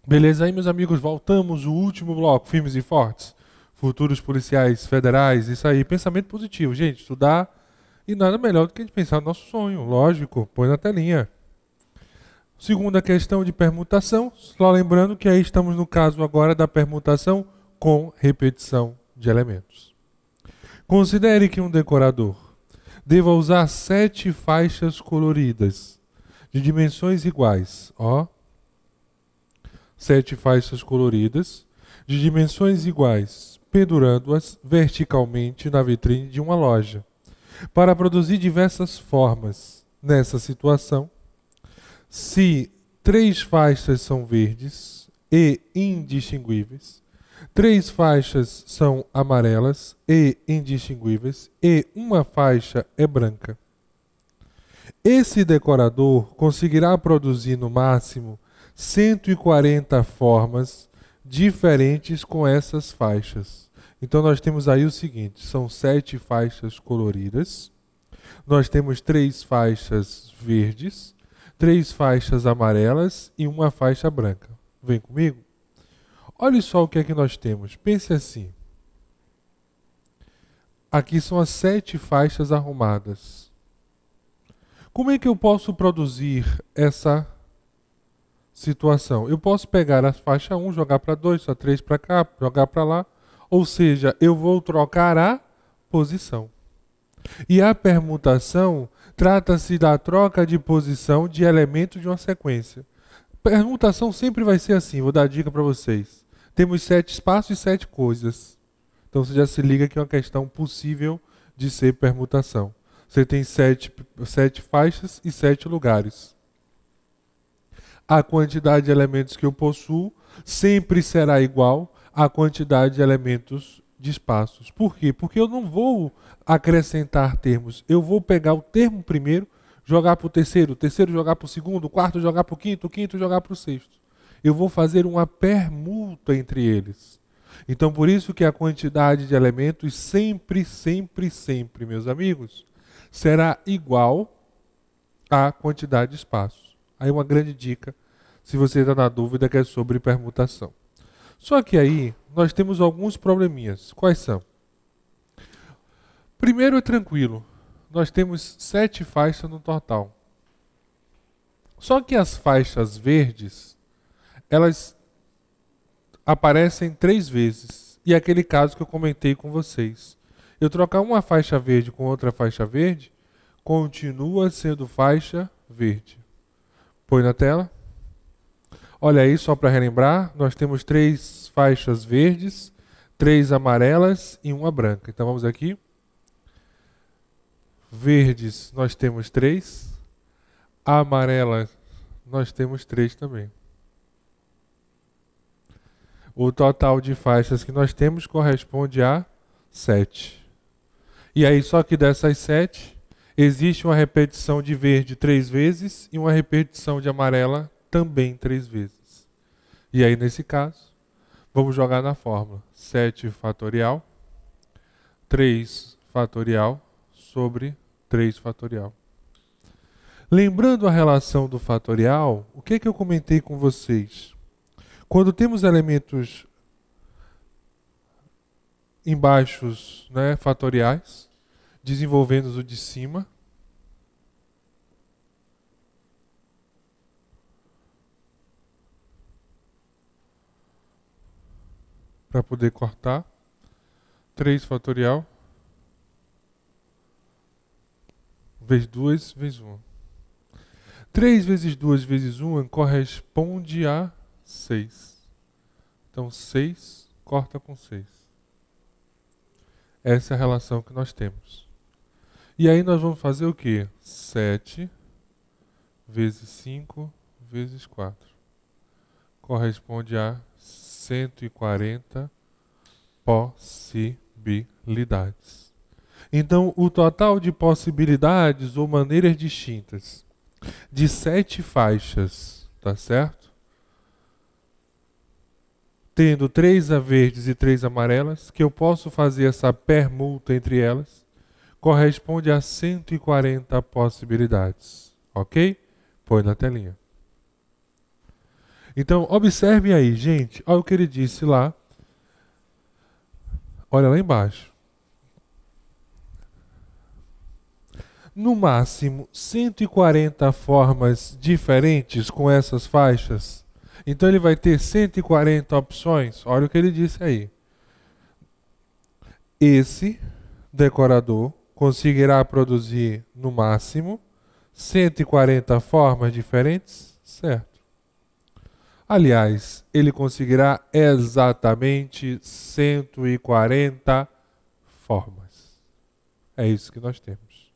Beleza aí, meus amigos? Voltamos, o último bloco, firmes e fortes. Futuros policiais federais, isso aí, pensamento positivo. Gente, estudar e nada melhor do que a gente pensar no nosso sonho. Lógico, põe na telinha. Segunda questão de permutação, só lembrando que aí estamos no caso agora da permutação com repetição de elementos. Considere que um decorador deva usar 7 faixas coloridas de dimensões iguais. Ó, 7 faixas coloridas de dimensões iguais, pendurando-as verticalmente na vitrine de uma loja, para produzir diversas formas. Nessa situação, se 3 faixas são verdes e indistinguíveis, 3 faixas são amarelas e indistinguíveis e uma faixa é branca. Esse decorador conseguirá produzir no máximo 140 formas diferentes com essas faixas. Então nós temos aí o seguinte, são 7 faixas coloridas, nós temos 3 faixas verdes, 3 faixas amarelas e uma faixa branca. Vem comigo? Olha só o que é que nós temos. Pense assim. Aqui são as 7 faixas arrumadas. Como é que eu posso produzir essa situação? Eu posso pegar a faixa 1, jogar para 2, a 3 para cá, jogar para lá. Ou seja, eu vou trocar a posição. E a permutação trata-se da troca de posição de elementos de uma sequência. Permutação sempre vai ser assim, vou dar a dica para vocês. Temos 7 espaços e 7 coisas. Então você já se liga que é uma questão possível de ser permutação. Você tem 7 faixas e 7 lugares. A quantidade de elementos que eu possuo sempre será igual à quantidade de elementos de espaços. Por quê? Porque eu não vou acrescentar termos. Eu vou pegar o termo primeiro, jogar para o terceiro jogar para o segundo, o quarto jogar para o quinto jogar para o sexto. Eu vou fazer uma permuta entre eles. Então, por isso que a quantidade de elementos sempre, meus amigos, será igual à quantidade de espaços. Aí uma grande dica, se você está na dúvida, que é sobre permutação. Só que aí nós temos alguns probleminhas. Quais são? Primeiro é tranquilo. Nós temos 7 faixas no total. Só que as faixas verdes, elas aparecem 3 vezes. E é aquele caso que eu comentei com vocês. Eu trocar uma faixa verde com outra faixa verde, continua sendo faixa verde. Põe na tela. Olha aí, só para relembrar, nós temos 3 faixas verdes, 3 amarelas e uma branca. Então vamos aqui. Verdes nós temos 3. Amarelas nós temos 3 também. O total de faixas que nós temos corresponde a 7. E aí, só que dessas 7, existe uma repetição de verde 3 vezes e uma repetição de amarela também 3 vezes. E aí, nesse caso, vamos jogar na fórmula. 7 fatorial, 3 fatorial sobre 3 fatorial. Lembrando a relação do fatorial, o que eu comentei com vocês? Quando temos elementos embaixos, né, fatoriais, desenvolvendo o de cima, para poder cortar, 3 fatorial, vezes 2, vezes 1. 3 vezes 2 vezes 1 corresponde a 6. Então 6 corta com 6. Essa é a relação que nós temos. E aí nós vamos fazer o quê? 7 vezes 5 vezes 4. Corresponde a 140 possibilidades. Então, o total de possibilidades ou maneiras distintas de 7 faixas, tá certo? Tendo 3 verdes e 3 amarelas, que eu posso fazer essa permuta entre elas, corresponde a 140 possibilidades, ok? Põe na telinha. Então, observem aí, gente. Olha o que ele disse lá. Olha lá embaixo. No máximo, 140 formas diferentes com essas faixas. Então, ele vai ter 140 opções. Olha o que ele disse aí. Esse decorador conseguirá produzir, no máximo, 140 formas diferentes? Certo. Aliás, ele conseguirá exatamente 140 formas. É isso que nós temos.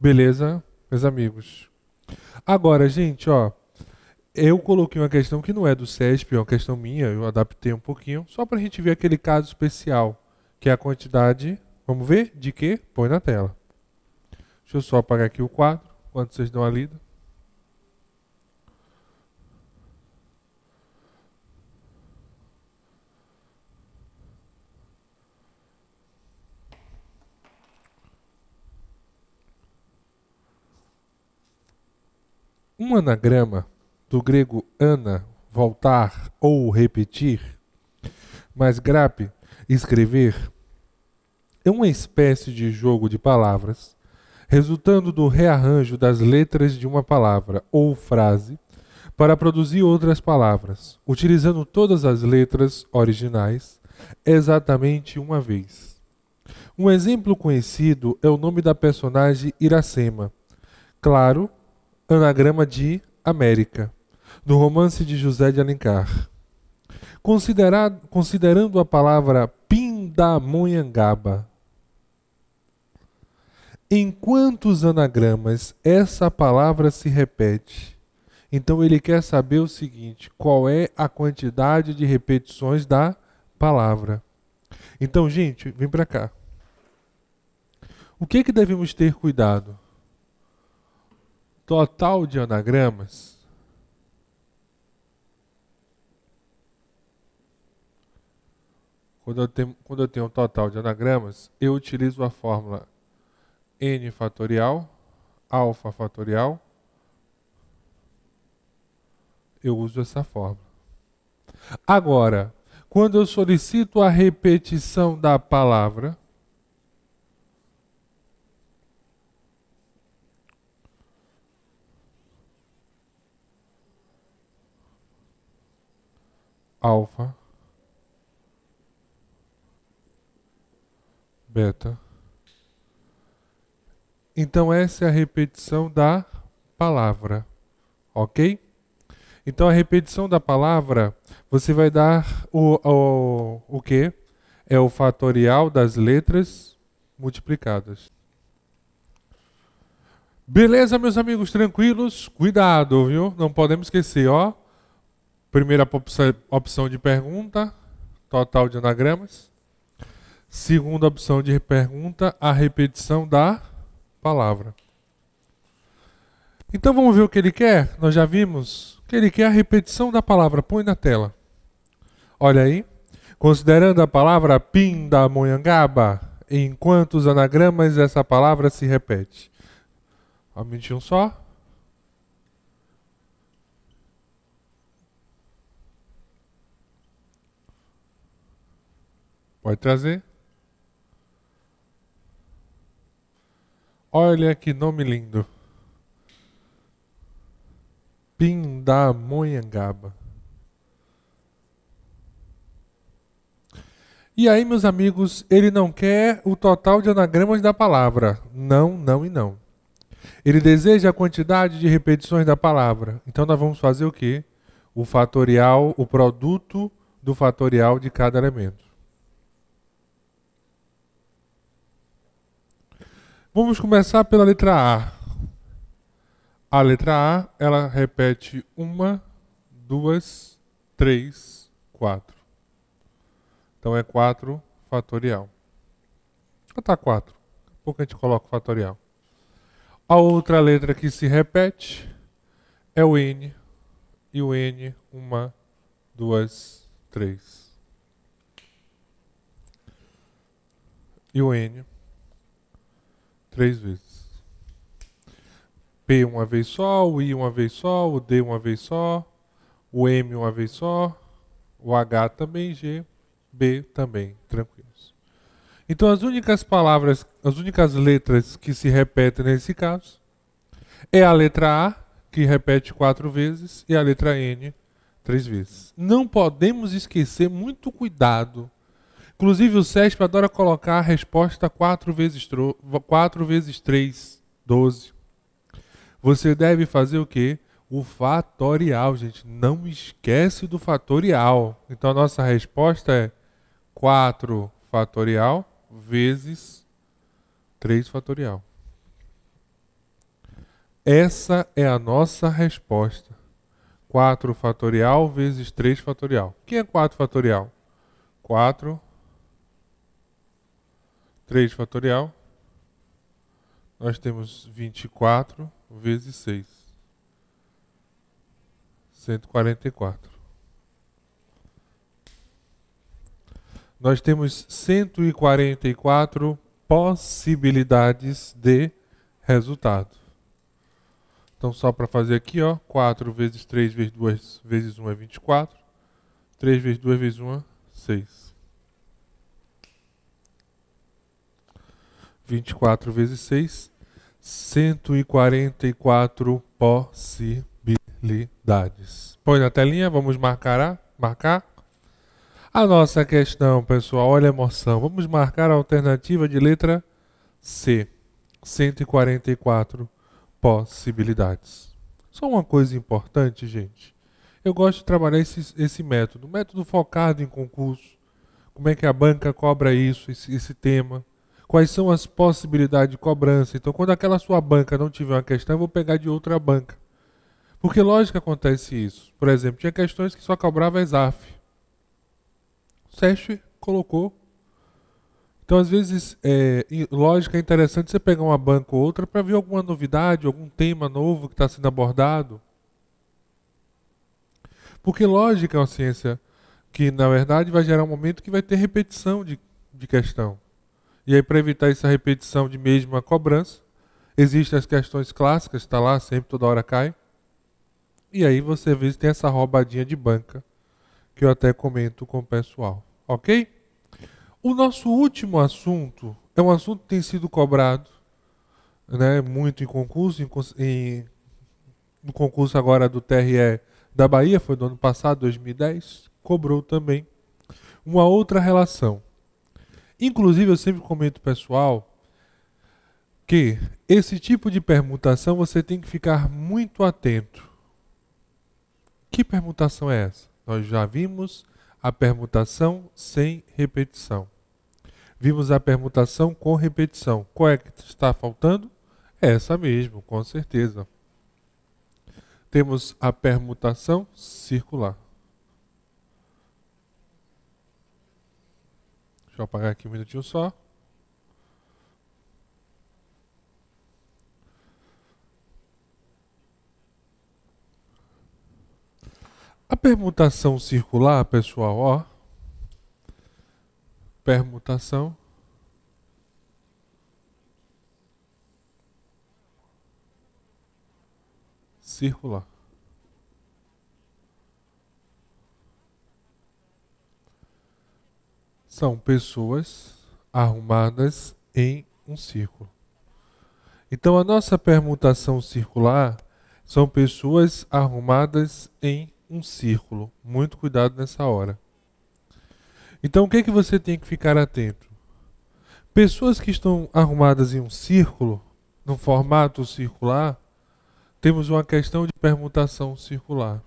Beleza, meus amigos? Agora, gente, ó, eu coloquei uma questão que não é do CESP, é uma questão minha, eu adaptei um pouquinho, só para a gente ver aquele caso especial, que é a quantidade, vamos ver, de quê? Põe na tela. Deixa eu só apagar aqui o quadro, enquanto vocês dão a lida. Um anagrama, do grego ana, voltar ou repetir, mais grape, escrever, é uma espécie de jogo de palavras, resultando do rearranjo das letras de uma palavra ou frase para produzir outras palavras, utilizando todas as letras originais exatamente uma vez. Um exemplo conhecido é o nome da personagem Iracema. Claro, anagrama de América, do romance de José de Alencar. Considerando a palavra Pindamonhangaba, em quantos anagramas essa palavra se repete? Então ele quer saber o seguinte: qual é a quantidade de repetições da palavra? Então, gente, vem para cá. O que devemos ter cuidado? Total de anagramas. Quando eu tenho um total de anagramas, eu utilizo a fórmula n fatorial, alfa fatorial. Eu uso essa fórmula. Agora, quando eu solicito a repetição da palavra, alfa, beta. Então essa é a repetição da palavra, ok? Então a repetição da palavra, você vai dar o quê? É o fatorial das letras multiplicadas. Beleza, meus amigos, tranquilos? Cuidado, viu? Não podemos esquecer, ó. Primeira opção de pergunta, total de anagramas. Segunda opção de pergunta, a repetição da palavra. Então vamos ver o que ele quer? Nós já vimos que ele quer a repetição da palavra. Põe na tela. Olha aí. Considerando a palavra Pindamonhangaba, em quantos anagramas essa palavra se repete? Aumente um só. Pode trazer. Olha que nome lindo. Pindamonhangaba. E aí, meus amigos, ele não quer o total de anagramas da palavra. Não, não e não. Ele deseja a quantidade de repetições da palavra. Então nós vamos fazer o quê? O fatorial, o produto do fatorial de cada elemento. Vamos começar pela letra A. A letra A, ela repete 1, 2, 3, 4. Então é 4 fatorial. Tá 4. Daqui a pouco a gente coloca o fatorial. A outra letra que se repete é o N. E o N, 1, 2, 3. E o N, 3 vezes. P uma vez só, o I uma vez só, o D uma vez só, O M uma vez só, o H também, G, B também, tranquilos. Então as únicas palavras, as únicas letras que se repetem nesse caso é a letra A, que repete 4 vezes, e a letra N 3 vezes. Não podemos esquecer, muito cuidado. Inclusive o SESP adora colocar a resposta 4 vezes 3, 12. Você deve fazer o quê? O fatorial, gente. Não esquece do fatorial. Então a nossa resposta é 4 fatorial vezes 3 fatorial. Essa é a nossa resposta. 4 fatorial vezes 3 fatorial. O que é 4 fatorial? 4, 3 fatorial. Nós temos 24 vezes 6. 144. Nós temos 144 possibilidades de resultado. Então, só para fazer aqui, ó, 4 vezes 3 vezes 2 vezes 1 é 24. 3 vezes 2 vezes 1 é 6. 24 vezes 6, 144 possibilidades. Põe na telinha, vamos marcar. A nossa questão, pessoal, olha a emoção. Vamos marcar a alternativa de letra C. 144 possibilidades. Só uma coisa importante, gente. Eu gosto de trabalhar esse método. Método focado em concurso. Como é que a banca cobra isso, esse tema. Quais são as possibilidades de cobrança. Então, quando aquela sua banca não tiver uma questão, eu vou pegar de outra banca. Porque, lógico, acontece isso. Por exemplo, tinha questões que só cobrava ESAF. O SESP colocou. Então, às vezes, lógica, é interessante você pegar uma banca ou outra para ver alguma novidade, algum tema novo que está sendo abordado. Porque lógica é uma ciência que, na verdade, vai gerar um momento que vai ter repetição de questão. E aí, para evitar essa repetição de mesma cobrança, existem as questões clássicas, está lá, sempre, toda hora cai. E aí, você, às vezes, tem essa roubadinha de banca, que eu até comento com o pessoal. Ok? O nosso último assunto é um assunto que tem sido cobrado, né, muito em concurso, no concurso agora do TRE da Bahia, foi do ano passado, 2010, cobrou também uma outra relação. Inclusive, eu sempre comento, pessoal, que esse tipo de permutação você tem que ficar muito atento. Que permutação é essa? Nós já vimos a permutação sem repetição. Vimos a permutação com repetição. Qual é que está faltando? Essa mesmo, com certeza. Temos a permutação circular. Deixa eu apagar aqui um minutinho só. A permutação circular, pessoal, ó. Permutação circular. São pessoas arrumadas em um círculo. Então, a nossa permutação circular são pessoas arrumadas em um círculo. Muito cuidado nessa hora. Então, o que é que você tem que ficar atento? Pessoas que estão arrumadas em um círculo, no formato circular, temos uma questão de permutação circular.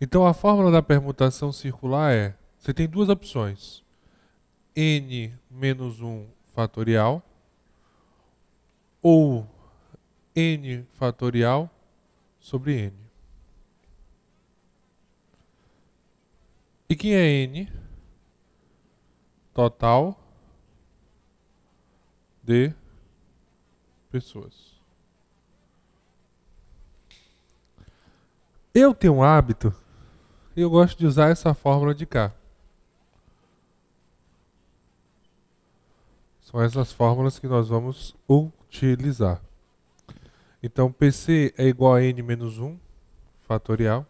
Então, a fórmula da permutação circular é, você tem duas opções. N menos 1 fatorial ou N fatorial sobre N. E quem é N? Total de pessoas. Eu tenho um hábito, eu gosto de usar essa fórmula de cá. São essas fórmulas que nós vamos utilizar. Então, PC é igual a N menos 1 fatorial.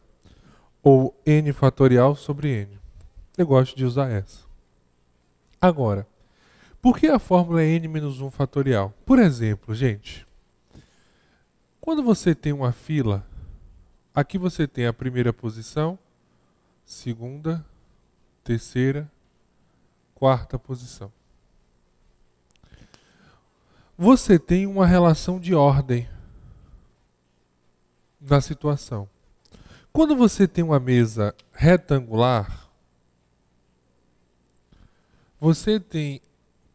ou n fatorial sobre n. Eu gosto de usar essa. Agora, por que a fórmula é n menos 1 fatorial? Por exemplo, gente, quando você tem uma fila, aqui você tem a primeira posição, segunda, terceira, quarta posição. Você tem uma relação de ordem na situação. Quando você tem uma mesa retangular, você tem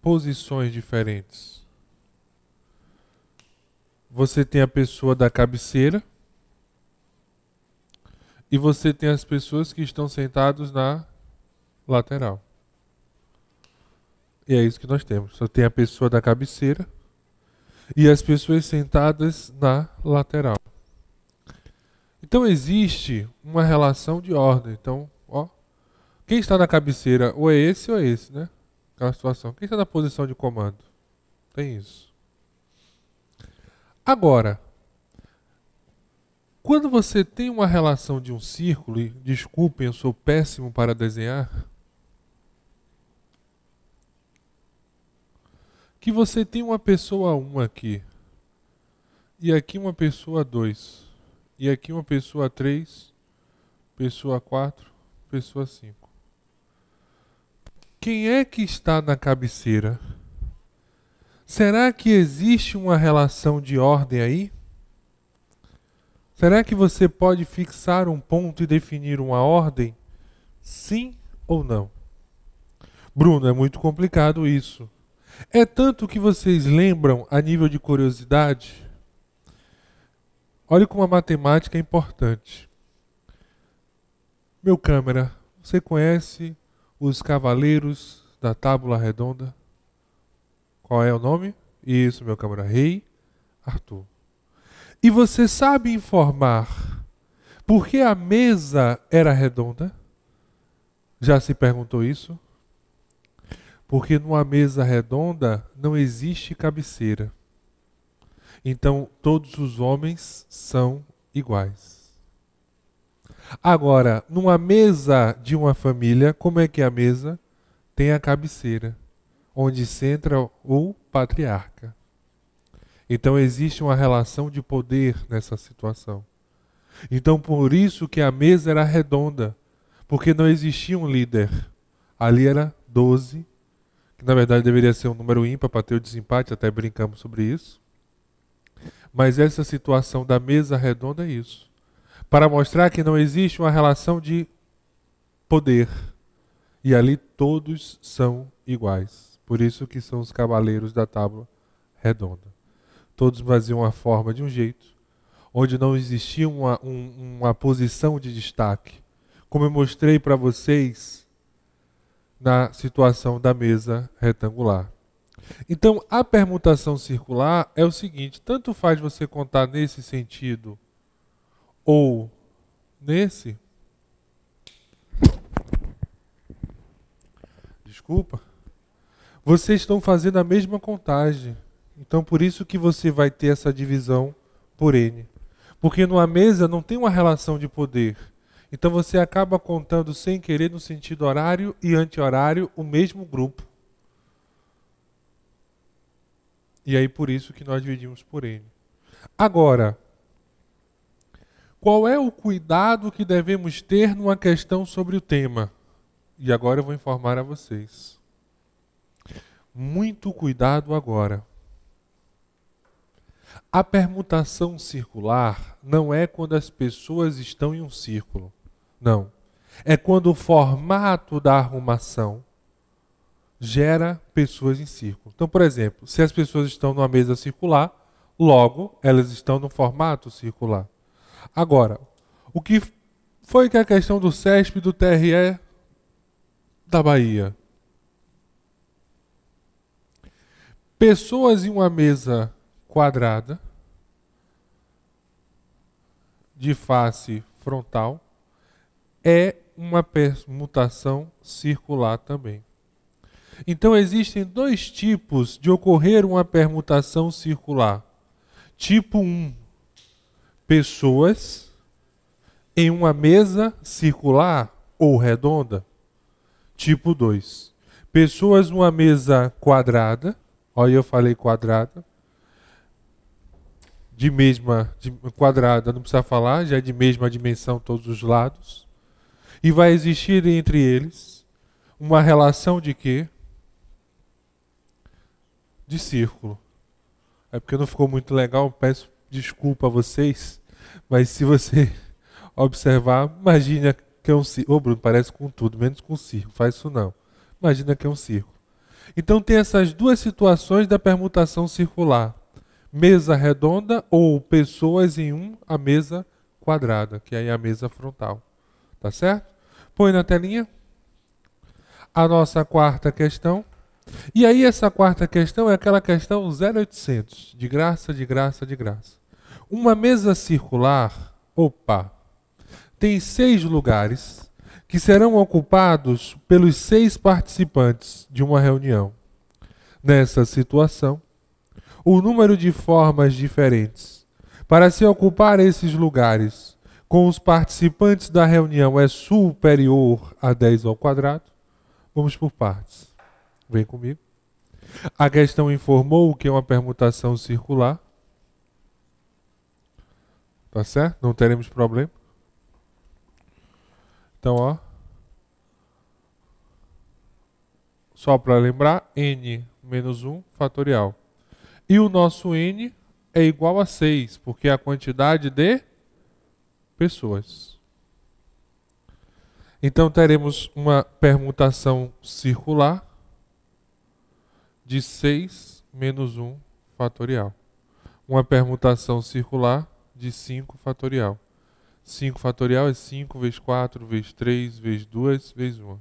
posições diferentes. Você tem a pessoa da cabeceira e você tem as pessoas que estão sentadas na lateral. E é isso que nós temos. Só tem a pessoa da cabeceira e as pessoas sentadas na lateral. Então existe uma relação de ordem. Então, ó, quem está na cabeceira ou é esse, né? Aquela situação. Quem está na posição de comando? Tem isso. Agora, quando você tem uma relação de um círculo, e desculpem, eu sou péssimo para desenhar, que você tem uma pessoa 1 aqui, e aqui uma pessoa 2, e aqui uma pessoa 3, pessoa 4, pessoa 5. Quem é que está na cabeceira? Será que existe uma relação de ordem aí? Será que você pode fixar um ponto e definir uma ordem? Sim ou não? Bruno, é muito complicado isso. É tanto que vocês lembram a nível de curiosidade? Olha como a matemática é importante. Meu câmera, você conhece os cavaleiros da Tábula Redonda? Qual é o nome? Isso, meu câmera, Rei Arthur. E você sabe informar por que a mesa era redonda? Já se perguntou isso? Porque numa mesa redonda não existe cabeceira. Então todos os homens são iguais. Agora, numa mesa de uma família, como é que é a mesa? Tem a cabeceira, onde senta o patriarca. Então existe uma relação de poder nessa situação. Então por isso que a mesa era redonda, porque não existia um líder. Ali era 12, que na verdade deveria ser um número ímpar para ter o desempate, até brincamos sobre isso. Mas essa situação da mesa redonda é isso. Para mostrar que não existe uma relação de poder. E ali todos são iguais. Por isso que são os cavaleiros da tábua redonda. Todos faziam a forma de um jeito, onde não existia uma posição de destaque. Como eu mostrei para vocês na situação da mesa retangular. Então, a permutação circular é o seguinte, tanto faz você contar nesse sentido ou nesse. Desculpa. Vocês estão fazendo a mesma contagem. Então, por isso que você vai ter essa divisão por N. Porque numa mesa não tem uma relação de poder. Então, você acaba contando sem querer no sentido horário e anti-horário o mesmo grupo. E aí, por isso que nós dividimos por N. Agora, qual é o cuidado que devemos ter numa questão sobre o tema? E agora eu vou informar a vocês. Muito cuidado agora. A permutação circular não é quando as pessoas estão em um círculo. Não. É quando o formato da arrumação gera pessoas em círculo. Então, por exemplo, se as pessoas estão numa mesa circular, logo elas estão no formato circular. Agora, o que foi que a questão do CESP e do TRE da Bahia? Pessoas em uma mesa quadrada, de face frontal, é uma permutação circular também. Então existem dois tipos de ocorrer uma permutação circular. Tipo 1, pessoas em uma mesa circular ou redonda? Tipo 2. Pessoas numa mesa quadrada, olha, eu falei quadrada, quadrada, não precisa falar, já é de mesma dimensão todos os lados. E vai existir entre eles uma relação de quê? De círculo. É porque não ficou muito legal, peço desculpa a vocês, mas se você observar, imagina que é um círculo. Ô Bruno, parece com tudo, menos com círculo, faz isso não. Imagina que é um círculo. Então tem essas duas situações da permutação circular. Mesa redonda ou pessoas em a mesa quadrada, que aí é a mesa frontal. Tá certo? Põe na telinha. A nossa quarta questão. E aí essa quarta questão é aquela questão 0800, de graça, de graça, de graça. Uma mesa circular, tem 6 lugares que serão ocupados pelos 6 participantes de uma reunião. Nessa situação, o número de formas diferentes para se ocupar esses lugares com os participantes da reunião é superior a 10 ao quadrado. Vamos por partes. Vem comigo. A questão informou que é uma permutação circular. Tá certo? Não teremos problema. Então, ó. Só para lembrar, n menos 1 fatorial. E o nosso n é igual a 6, porque é a quantidade de pessoas. Então, teremos uma permutação circular de 6 menos 1 fatorial. Uma permutação circular de 5 fatorial. 5 fatorial é 5 vezes 4, vezes 3, vezes 2, vezes 1.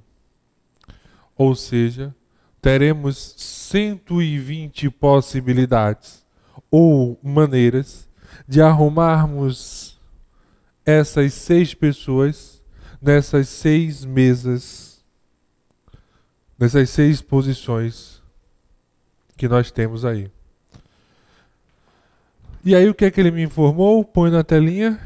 Ou seja, teremos 120 possibilidades ou maneiras de arrumarmos essas 6 pessoas nessas 6 mesas, nessas 6 posições que nós temos aí. E aí o que é que ele me informou? Põe na telinha.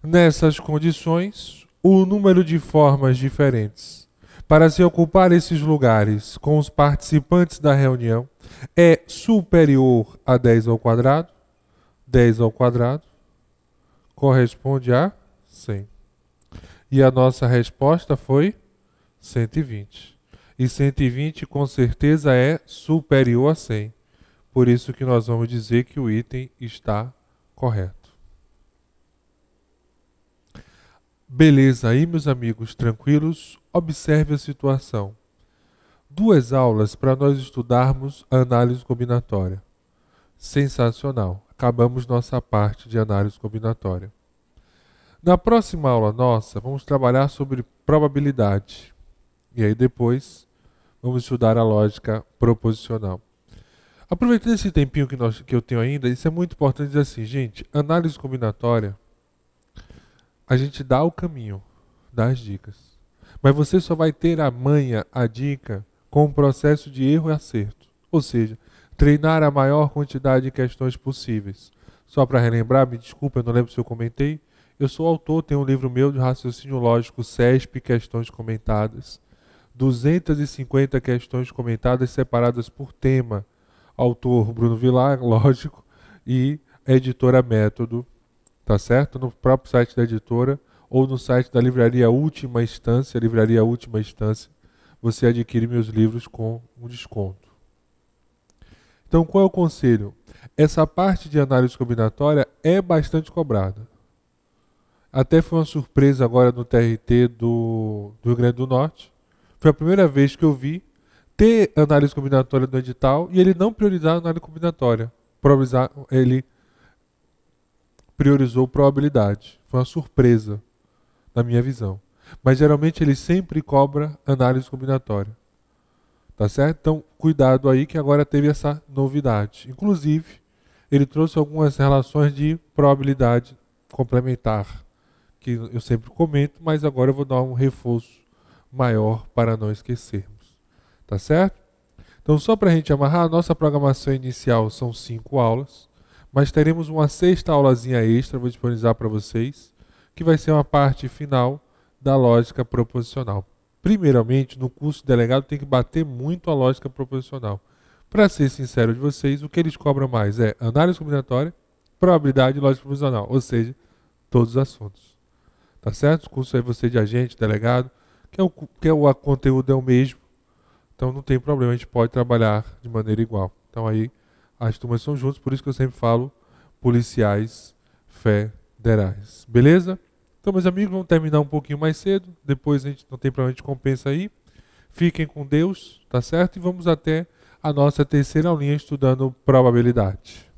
Nessas condições, o número de formas diferentes para se ocupar esses lugares com os participantes da reunião é superior a 10 ao quadrado. 10 ao quadrado corresponde a 100. E a nossa resposta foi 120. E 120 com certeza é superior a 100. Por isso que nós vamos dizer que o item está correto. Beleza aí, meus amigos, tranquilos? Observe a situação. 2 aulas para nós estudarmos a análise combinatória. Sensacional. Acabamos nossa parte de análise combinatória. Na próxima aula nossa, vamos trabalhar sobre probabilidade. E aí depois vamos estudar a lógica proposicional. Aproveitando esse tempinho que eu tenho ainda, isso é muito importante dizer assim, gente, análise combinatória, a gente dá o caminho, dá as dicas. Mas você só vai ter a manha, a dica, com o processo de erro e acerto. Ou seja, treinar a maior quantidade de questões possíveis. Só para relembrar, me desculpa, eu não lembro se eu comentei, eu sou autor, tenho um livro meu de raciocínio lógico, CESP, questões comentadas. 250 questões comentadas separadas por tema. Autor Bruno Vilar, lógico, e editora Método, tá certo? No próprio site da editora ou no site da Livraria Última Instância, você adquire meus livros com um desconto. Então, qual é o conselho? Essa parte de análise combinatória é bastante cobrada. Até foi uma surpresa agora no TRT do Rio Grande do Norte. Foi a primeira vez que eu vi ter análise combinatória no edital e ele não priorizar a análise combinatória. Ele priorizou probabilidade. Foi uma surpresa, na minha visão. Mas geralmente ele sempre cobra análise combinatória. Tá certo? Então, cuidado aí que agora teve essa novidade. Inclusive, ele trouxe algumas relações de probabilidade complementar, que eu sempre comento, mas agora eu vou dar um reforço maior para não esquecermos. Tá certo? Então, só para a gente amarrar, a nossa programação inicial são 5 aulas, mas teremos uma 6ª aulazinha extra, vou disponibilizar para vocês, que vai ser uma parte final da lógica proposicional. Primeiramente, no curso de delegado tem que bater muito a lógica proposicional. Para ser sincero de vocês, o que eles cobram mais é análise combinatória, probabilidade e lógica proposicional, ou seja, todos os assuntos. Tá certo? O curso é você de agente, delegado, o conteúdo é o mesmo, então não tem problema, a gente pode trabalhar de maneira igual. Então aí as turmas são juntas, por isso que eu sempre falo policiais federais. Beleza? Então, meus amigos, vamos terminar um pouquinho mais cedo, depois a gente não tem problema, a gente compensa aí. Fiquem com Deus, tá certo? E vamos até a nossa terceira aulinha estudando probabilidade.